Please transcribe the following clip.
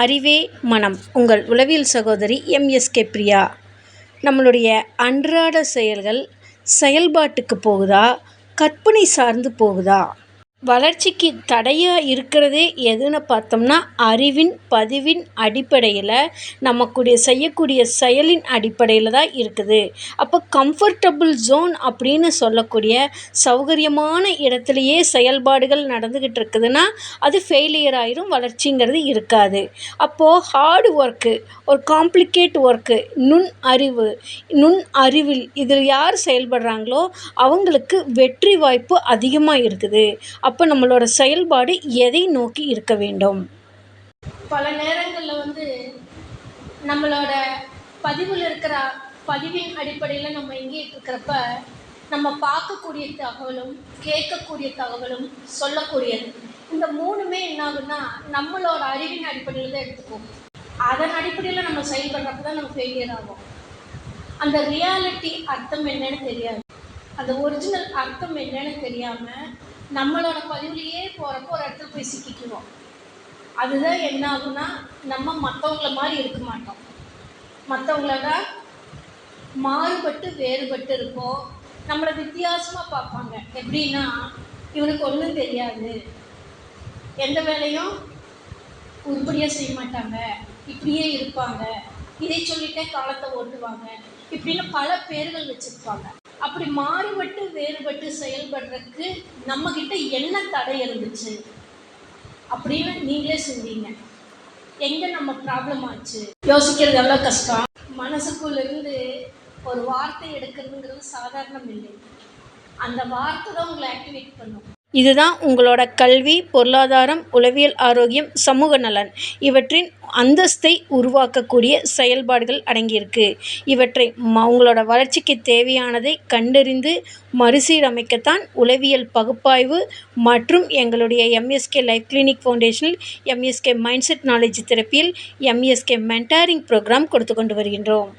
அறிவே மனம். உங்கள் உளவியல் சகோதரி எம்எஸ்கே பிரியா. நம்மளுடைய அன்றாட செயல்கள் செயல்பாட்டுக்கு போகுதா, கற்பனை சார்ந்து போகுதா? வளர்ச்சிக்கு தடையாக இருக்கிறதே எதுன்னு பார்த்தோம்னா, அறிவின் பதிவின் அடிப்படையில் நமக்குடைய செய்யக்கூடிய செயலின் அடிப்படையில் தான் இருக்குது. அப்போ கம்ஃபர்டபுள் ஜோன் அப்படின்னு சொல்லக்கூடிய சௌகரியமான இடத்துலையே செயல்பாடுகள் நடந்துக்கிட்டு இருக்குதுன்னா அது ஃபெயிலியர் ஆயிரும், வளர்ச்சிங்கிறது இருக்காது. அப்போது ஹார்டு ஒர்க்கு, ஒரு காம்ப்ளிகேட் ஒர்க்கு, நுண் அறிவில் இதில் யார் செயல்படுறாங்களோ அவங்களுக்கு வெற்றி வாய்ப்பு அதிகமாக இருக்குது. அப்போ நம்மளோட செயல்பாடு எதை நோக்கி இருக்க வேண்டும்? பல நேரங்களில் நம்மளோட பதிவில் இருக்கிற பதிவின் அடிப்படையில் நம்ம எங்கேட்டு இருக்கிறப்ப நம்ம பார்க்கக்கூடிய தகவலும் கேட்கக்கூடிய தகவலும் சொல்லக்கூடியது, இந்த மூணுமே என்னாகுன்னா நம்மளோட அறிவின் அடிப்படையில் தான் எடுத்துக்குவோம். அதன் அடிப்படையில் நம்ம செயல்படுறப்ப தான் நம்ம ஃபெயிலியர் ஆகும். அந்த ரியாலிட்டி அர்த்தம் என்னன்னு தெரியாது, அந்த ஒரிஜினல் அர்த்தம் என்னன்னு தெரியாமல் நம்மளோட பதிவுலேயே போகிறப்போ ஒரு இடத்துல போய் சிக்கிக்குவோம். அதுதான் என்ன ஆகுனா, நம்ம மற்றவங்கள மாதிரி இருக்க மாட்டோம், மற்றவங்களோட மாறுபட்டு வேறுபட்டு இருப்போம். நம்மளை வித்தியாசமாக பார்ப்பாங்க. எப்படின்னா, இவனுக்கு ஒன்றும் தெரியாது, எந்த வேலையும் உருப்படியாக செய்ய மாட்டாங்க, இப்படியே இருப்பாங்க, இதை சொல்லிட்டே காலத்தை ஓட்டுவாங்க, இப்படின்னு பல பேர்கள் வச்சுருப்பாங்க. அப்படி மாறுபட்டு வேறுபட்டு செயல்படுறதுக்கு நம்மக்கிட்ட என்ன தடை இருந்துச்சு அப்படின்னு நீங்களே சிந்திங்க. எங்கே நம்ம ப்ராப்ளம் ஆச்சு? யோசிக்கிறது எவ்வளோ கஷ்டம். மனசுக்குள்ளேருந்து ஒரு வார்த்தை எடுக்கிறதுங்கிறது சாதாரணம் இல்லை. அந்த வார்த்தை தான் உங்களை ஆக்டிவேட் பண்ணும். இதுதான் உங்களோட கல்வி, பொருளாதாரம், உளவியல் ஆரோக்கியம், சமூக நலன் இவற்றின் அந்தஸ்தை உருவாக்கக்கூடிய செயல்பாடுகள் அடங்கியிருக்கு. இவற்றை உங்களோட வளர்ச்சிக்கு தேவையானதை கண்டறிந்து மறுசீரமைக்கத்தான் உளவியல் பகுப்பாய்வு மற்றும் எங்களுடைய எம்எஸ்கே லைஃப் கிளினிக் ஃபவுண்டேஷனில் எம்எஸ்கே மைண்ட் செட் நாலேஜ் தெரப்பியில் எம்எஸ்கே மென்டாரிங் ப்ரோக்ராம் கொடுத்து கொண்டு வருகின்றோம்.